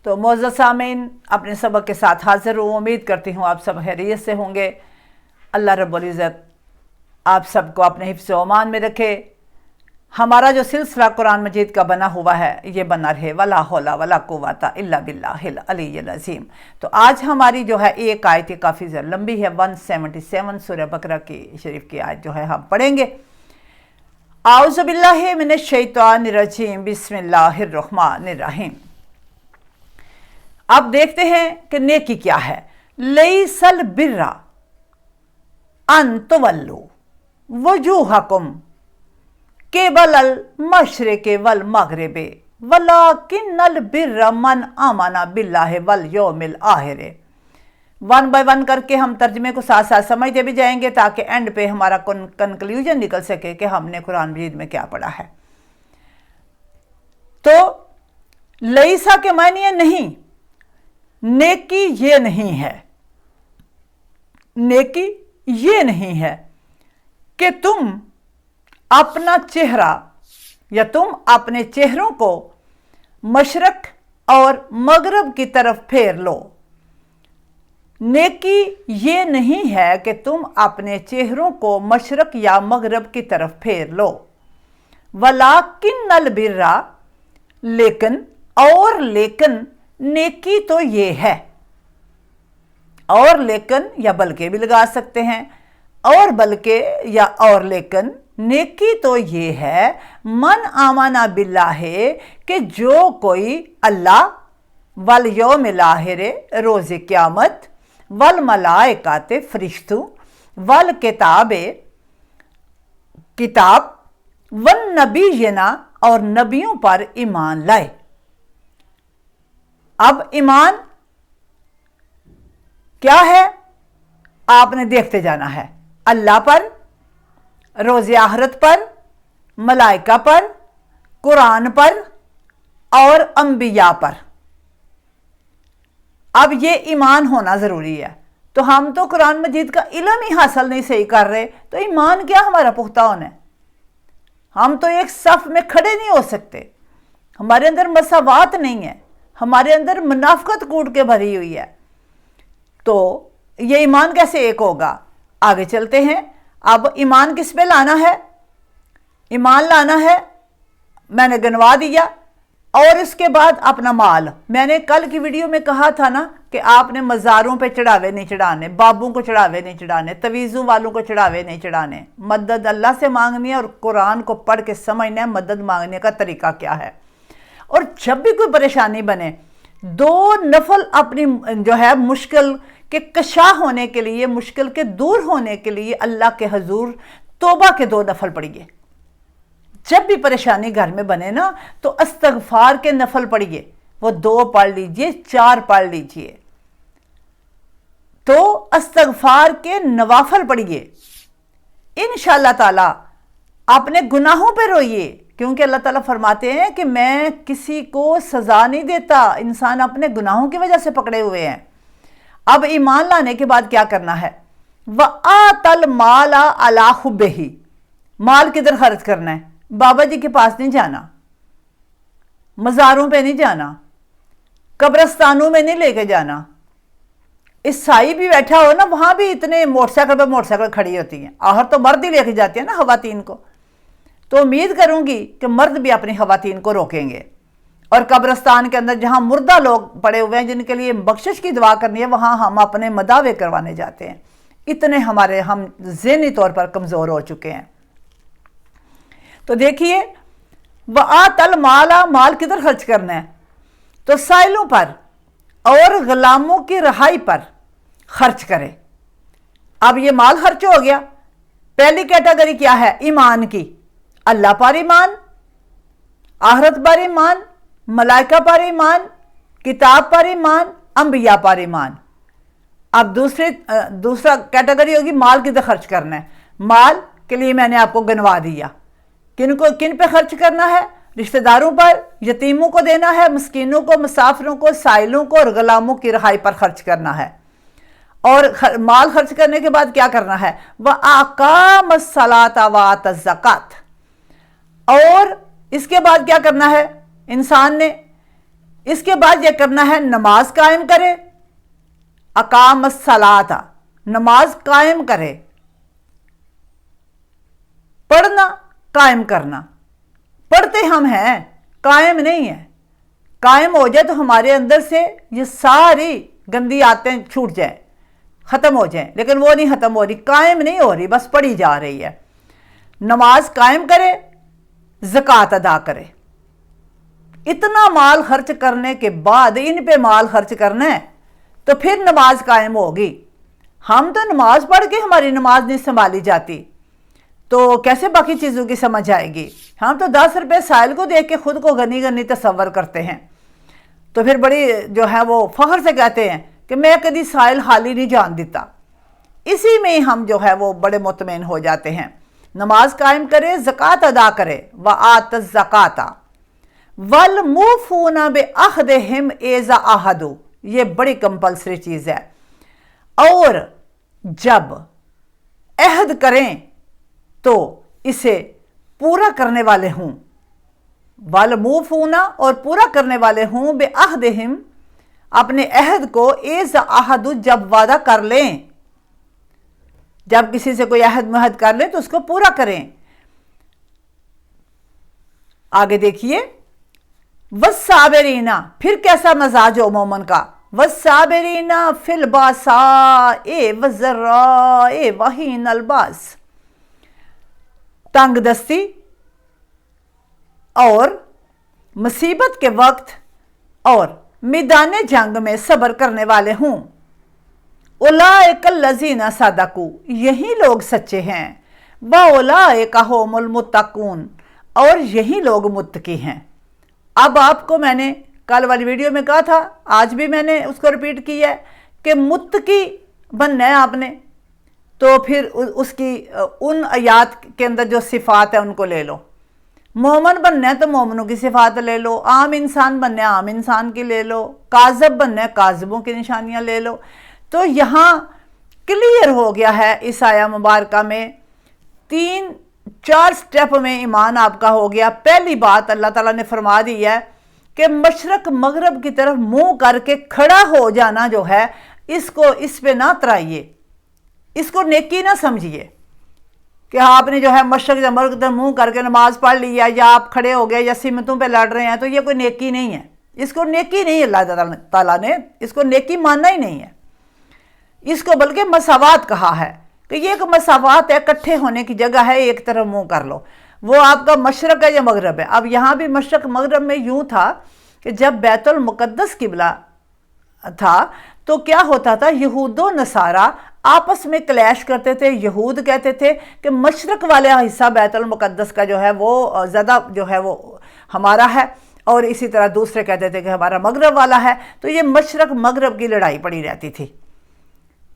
تو معزز سامعین، اپنے سبق کے ساتھ حاضر ہوں. امید کرتی ہوں آپ سب خیریت سے ہوں گے. اللہ رب العزت آپ سب کو اپنے حفظ و امان میں رکھے. ہمارا جو سلسلہ قرآن مجید کا بنا ہوا ہے یہ بنا رہے. ولا حول ولا قوت الا باللہ العلی العظیم. تو آج ہماری جو ہے ایک آیت کافی لمبی ہے، 177 سورہ بقرہ کی شریف کی آیت جو ہے ہم پڑھیں گے. اعوذ باللہ من الشیطان الرجیم، بسم اللہ الرحمن الرحیم. اب دیکھتے ہیں کہ نیکی کیا ہے. لیس البر ان تولوا وجوہکم قبل المشرق والمغرب ولکن البر من آمن باللہ والیوم الآخر. ون بائی ون کر کے ہم ترجمے کو ساتھ ساتھ سمجھتے بھی جائیں گے تاکہ اینڈ پہ ہمارا کنکلوژن نکل سکے کہ ہم نے قرآن مجید میں کیا پڑھا ہے. تو لیسا کے معنی نہیں، نیکی یہ نہیں ہے. نیکی یہ نہیں ہے کہ تم اپنا چہرہ یا تم اپنے چہروں کو مشرق اور مغرب کی طرف پھیر لو. نیکی یہ نہیں ہے کہ تم اپنے چہروں کو مشرق یا مغرب کی طرف پھیر لو. وَلَٰكِنَّ الْبِرَّ لیکن نیکی تو یہ ہے. اور لیکن یا بلکہ بھی لگا سکتے ہیں. اور بلکہ یا اور لیکن نیکی تو یہ ہے من آمنا باللہ کہ جو کوئی اللہ والیوم الآخر روز قیامت والملائکات فرشتوں والکتاب کتاب والنبینا اور نبیوں پر ایمان لائے. اب ایمان کیا ہے آپ نے دیکھتے جانا ہے. اللہ پر، روز آخرت پر، ملائکہ پر، قرآن پر اور انبیاء پر. اب یہ ایمان ہونا ضروری ہے. تو ہم تو قرآن مجید کا علم ہی حاصل نہیں صحیح کر رہے تو ایمان کیا ہمارا پختہ ہونا ہے. ہم تو ایک صف میں کھڑے نہیں ہو سکتے. ہمارے اندر مساوات نہیں ہے، ہمارے اندر منافقت کوٹ کے بھری ہوئی ہے. تو یہ ایمان کیسے ایک ہوگا؟ آگے چلتے ہیں. اب ایمان کس پہ لانا ہے؟ ایمان لانا ہے میں نے گنوا دیا. اور اس کے بعد اپنا مال. میں نے کل کی ویڈیو میں کہا تھا نا کہ آپ نے مزاروں پہ چڑھاوے نہیں چڑھانے، بابوں کو چڑھاوے نہیں چڑھانے، تویزوں والوں کو چڑھاوے نہیں چڑھانے. مدد اللہ سے مانگنی ہے اور قرآن کو پڑھ کے سمجھنا ہے مدد مانگنے کا طریقہ کیا ہے. اور جب بھی کوئی پریشانی بنے، 2 نفل اپنی جو ہے مشکل کے کشا ہونے کے لیے، مشکل کے دور ہونے کے لیے اللہ کے حضور توبہ کے 2 نفل پڑھیے. جب بھی پریشانی گھر میں بنے نا تو استغفار کے نفل پڑھیے. وہ 2 پڑھ لیجئے، 4 پڑھ لیجئے. تو استغفار کے نوافل پڑھیے. انشاءاللہ تعالی اپنے گناہوں پہ روئیے، کیونکہ اللہ تعالیٰ فرماتے ہیں کہ میں کسی کو سزا نہیں دیتا، انسان اپنے گناہوں کی وجہ سے پکڑے ہوئے ہیں. اب ایمان لانے کے بعد کیا کرنا ہے؟ وَآتَ الْمَالَ عَلَىٰ حُبِّهِ. مال کدھر خرچ کرنا ہے؟ بابا جی کے پاس نہیں جانا، مزاروں پہ نہیں جانا، قبرستانوں میں نہیں لے کے جانا. عیسائی بھی بیٹھا ہو نا وہاں بھی اتنے موٹر سائیکل پہ موٹر سائیکل کھڑی ہوتی ہیں. آخر تو مرد ہی لے کے جاتے ہیں نا خواتین کو. تو امید کروں گی کہ مرد بھی اپنی خواتین کو روکیں گے. اور قبرستان کے اندر جہاں مردہ لوگ پڑے ہوئے ہیں جن کے لیے بخشش کی دعا کرنی ہے وہاں ہم اپنے مداوے کروانے جاتے ہیں. اتنے ہم ذہنی طور پر کمزور ہو چکے ہیں. تو دیکھیے وَآتَ الْمَالَ، مال کدھر خرچ کرنا ہے؟ تو سائلوں پر اور غلاموں کی رہائی پر خرچ کرے. اب یہ مال خرچ ہو گیا. پہلی کیٹیگری کیا ہے؟ ایمان کی. اللہ پر ایمان، آخرت پر ایمان، ملائکہ پر ایمان، کتاب پر ایمان، انبیاء پر ایمان. اب دوسرا کیٹیگری ہوگی مال کدھر خرچ کرنا ہے. مال کے لیے میں نے آپ کو گنوا دیا. کن پہ خرچ کرنا ہے؟ رشتہ داروں پر، یتیموں کو دینا ہے، مسکینوں کو، مسافروں کو، سائلوں کو اور غلاموں کی رہائی پر خرچ کرنا ہے. اور مال خرچ کرنے کے بعد کیا کرنا ہے؟ وَأَقَامَ الصَّلَاةَ وَآتَى الزَّكَاةَ. اور اس کے بعد کیا کرنا ہے انسان نے؟ इसके बाद ये करना है, नमाज कायम करे, अकाम सलाता, नमाज कायम करे, पढ़ना कायम करना। पढ़ते हम हैं, कायम नहीं है। कायम हो जाए तो हमारे अंदर से ये सारी गंदी आदतें छूट जाए, ख़त्म हो जाए, लेकिन वो नहीं ख़त्म हो रही, कायम नहीं हो रही, बस पढ़ी जा रही है। नमाज कायम करे, ज़कात अदा करे। इतना माल खर्च करने के बाद इन पे माल खर्च करना है तो फिर नमाज कायम होगी। हम तो नमाज पढ़ के हमारी नमाज नहीं संभाली जाती तो कैसे बाकी चीज़ों की समझ आएगी। हम तो 10 रुपये साइल को देख के खुद को गनी गनी तसव्वुर करते हैं, तो फिर बड़ी जो है वो फख्र से कहते हैं कि मैं कभी साइल खाली नहीं जान देता। इसी में हम जो है वो बड़े मुतमईन हो जाते हैं। नमाज कायम करे, ज़कात अदा करे, व आत ज़काता वल मूफूना बे अहदिहिम एज़ा आहदू, ये बड़ी कंपल्सरी चीज़ है। और जब अहद करें तो इसे पूरा करने वाले हों, वल मूफूना और पूरा करने वाले हों, बे अहदिहिम अपने अहद को, एज़ा आहदू जब वादा कर लें, जब किसी से कोई अहद महद कर ले तो उसको पूरा करें। आगे देखिए, वस्साबिरीना, फिर कैसा मजाज हो मोमन का, वस्साबिरीना फिल बासाए वज़र्राए वहीनल बास, तंग दस्ती और मुसीबत के वक्त और मैदान जंग में सब्र करने वाले हों। उलाइकल लज़ीना सदकू, यही लोग सच्चे हैं। व उलाइका हुमुल मुत्तकून, और यही लोग मुत्तकी हैं। अब आपको मैंने कल वाली वीडियो में कहा था, आज भी मैंने उसको रिपीट किया है कि मुत्तकी बनना है आपने, तो फिर उसकी उन आयात के अंदर जो सिफ़ात है उनको ले लो। मोमन बनना है तो मोमनों की सिफ़ात ले लो, आम इंसान बनना है आम इंसान की ले लो, काज़ब बनना है काज़बों की निशानियाँ ले लो। तो यहाँ क्लियर हो गया है इस आया मुबारका में 3-4 स्टेप में ईमान आपका हो गया। पहली बात अल्लाह ताला ने फरमा दी है कि मशरक मगरब की तरफ मुंह करके खड़ा हो जाना जो है, इसको इस पे ना तराइए, इसको नेकी ना समझिए कि आपने जो है मशरक या मगरब की तरफ मुंह करके नमाज पढ़ लिया या आप खड़े हो गए या सिमतों पे लड़ रहे हैं, तो ये कोई नेकी नहीं है। इसको नेकी नहीं, अल्लाह ताला ने इसको नेकी मानना ही नहीं है। इसको बल्कि मसावात कहा है कि ये एक मसावात है, इकट्ठे होने की जगह है, एक तरफ मुंह कर लो। वो आपका मशरक है या मगरब है। अब यहाँ भी मशरक मगरब में यूँ था कि जब बैतुल मुक़द्दस किबला था तो क्या होता था, यहूदो नसारा आपस में क्लैश करते थे। यहूद कहते थे कि मशरक वाला हिस्सा बैतुल मुक़द्दस का जो है वो ज़्यादा जो है वो हमारा है, और इसी तरह दूसरे कहते थे कि हमारा मगरब वाला है। तो ये मशरक मगरब की लड़ाई पड़ी रहती थी।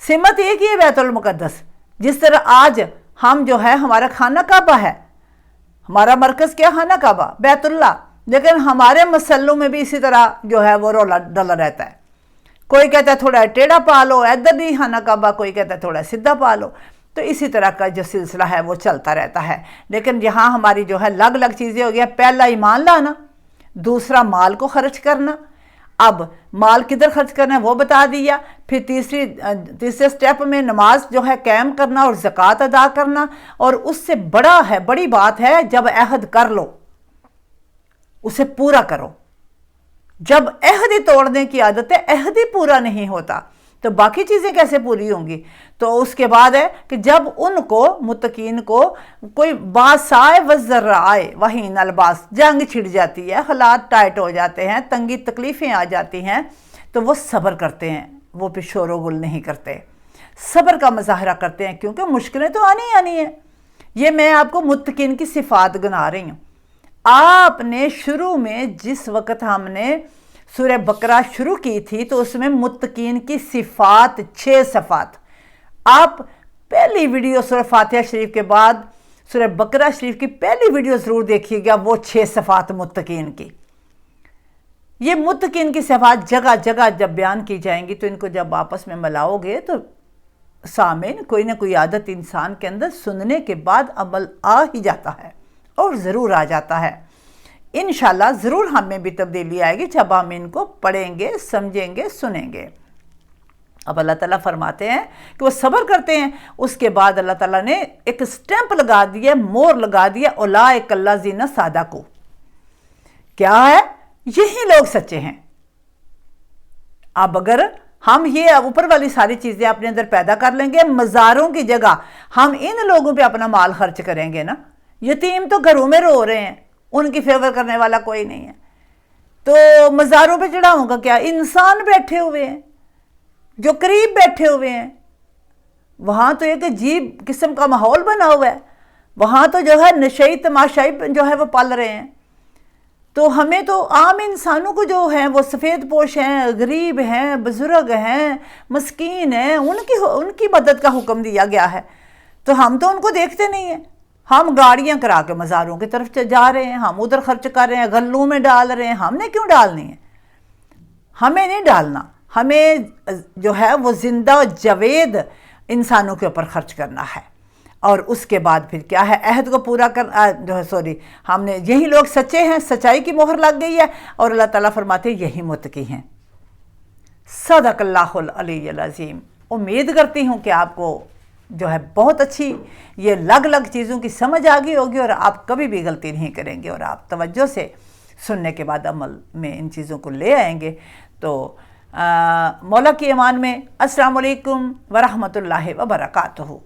सिमत एक ही है बैतुल मुक़द्दस। जिस तरह आज हम जो है हमारा खाना काबा है, हमारा मरकज़ क्या खाना काबा बैतुल्ला, लेकिन हमारे मसल्लों में भी इसी तरह जो है वो रोला डला रहता है। कोई कहता है थोड़ा टेढ़ा पा लो, इधर नहीं खाना काबा, कोई कहता है थोड़ा सीधा पा लो। तो इसी तरह का जो सिलसिला है वो चलता रहता है। लेकिन यहाँ हमारी जो है अलग अलग चीज़ें हो गया। पहला ईमान लाना, दूसरा माल को खर्च करना। अब माल किधर खर्च करना है वो बता दिया। फिर तीसरे स्टेप में नमाज जो है कायम करना और ज़कात अदा करना। और उससे बड़ी बात है, जब अहद कर लो उसे पूरा करो। जब अहद ही तोड़ने की आदत है, अहद ही पूरा नहीं होता तो बाकी चीज़ें कैसे पूरी होंगी। तो उसके बाद है कि जब उनको मुत्तकीन को कोई बासाए वज़र्राए वहीन अलबास, जंग छिड़ जाती है, हालात टाइट हो जाते हैं, तंगी तकलीफ़ें आ जाती हैं, तो वो सब्र करते हैं, वो फिर शोर गुल नहीं करते, सब्र का मुजाहरा करते हैं, क्योंकि मुश्किलें तो आनी आनी है। ये मैं आपको मुत्तकीन की सिफ़ात गिना रही हूँ। आपने शुरू में जिस वक़्त हमने सूरह बकरा शुरू की थी तो उसमें मुत्तकीन की सिफ़ात 6 सिफ़ात, आप पहली वीडियो सूरह फातिहा शरीफ के बाद सूरह बकरा शरीफ की पहली वीडियो ज़रूर देखिएगा, वो 6 सिफ़ात मुत्तकीन की। ये मुत्तकीन की सिफ़ात जगह जगह जब बयान की जाएंगी तो इनको जब आपस में मिलाओगे तो सामने कोई ना कोई आदत इंसान के अंदर सुनने के बाद अमल आ ही जाता है, और ज़रूर आ जाता है। इंशाल्लाह ज़रूर हम में भी तब्दीली आएगी जब हम इनको पढ़ेंगे, समझेंगे, सुनेंगे। अब अल्लाह ताला फरमाते हैं कि वो सब्र करते हैं। उसके बाद अल्लाह ताला ने एक स्टैंप लगा दिया, मोहर लगा दिया, उलाइक अल्लज़ीना सदक़ू। क्या है? यही लोग सच्चे हैं। अब अगर हम ये ऊपर वाली सारी चीज़ें अपने अंदर पैदा कर लेंगे, मज़ारों की जगह हम इन लोगों पे अपना माल खर्च करेंगे ना, यतीम तो घरों में रो रहे हैं, उनकी फेवर करने वाला कोई नहीं है, तो मज़ारों पे चढ़ाऊँ का क्या? इंसान बैठे हुए हैं जो करीब बैठे हुए हैं, वहाँ तो एक अजीब किस्म का माहौल बना हुआ है, वहाँ तो जो है नशई तमाशाई जो है वो पल रहे हैं। तो हमें तो आम इंसानों को जो है वो सफ़ेद पोश हैं, गरीब हैं, बुज़ुर्ग हैं, मस्कीन हैं, उनकी मदद का हुक्म दिया गया है। तो हम तो उनको देखते नहीं हैं, हम गाड़ियाँ करा के मज़ारों की तरफ जा रहे हैं, हम उधर खर्च कर रहे हैं, गल्लों में डाल रहे हैं। हमने क्यों डालनी है? हमें नहीं डालना, हमें जो है वो जिंदा जवेद इंसानों के ऊपर खर्च करना है। और उसके बाद फिर क्या है? अहद को पूरा कर हमने यही लोग सच्चे हैं, सच्चाई की मोहर लग गई है। और अल्लाह ताला फरमाते यही मुत्तकी हैं। सदक़ल्लाहुल अलीयुल अज़ीम। उम्मीद करती हूँ कि आपको जो है बहुत अच्छी ये अलग अलग चीज़ों की समझ आ गई होगी और आप कभी भी गलती नहीं करेंगे और आप तवज्जो से सुनने के बाद अमल में इन चीज़ों को ले आएंगे। तो मौला की अमान में। अस्सलाम वालेकुम व रहमतुल्लाहि व बरकातहू।